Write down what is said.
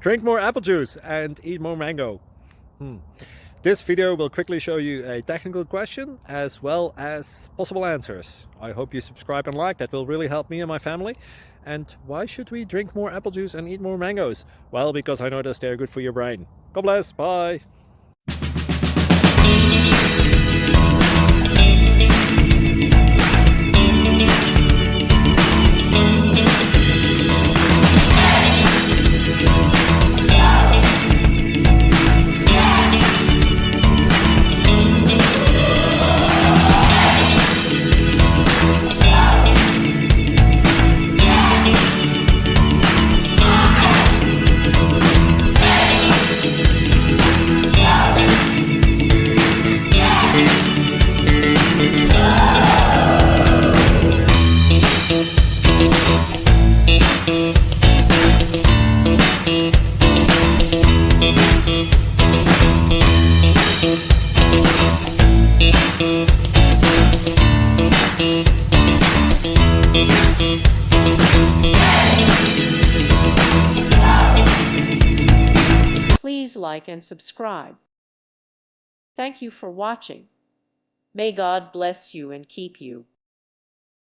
Drink more apple juice and eat more mango. This video will quickly show you a technical question as well as possible answers. I hope you subscribe and like, that will really help me and my family. And why should we drink more apple juice and eat more mangoes? Well, because I noticed they're good for your brain. God bless, bye! Please like and subscribe. Thank you for watching. May God bless you and keep you.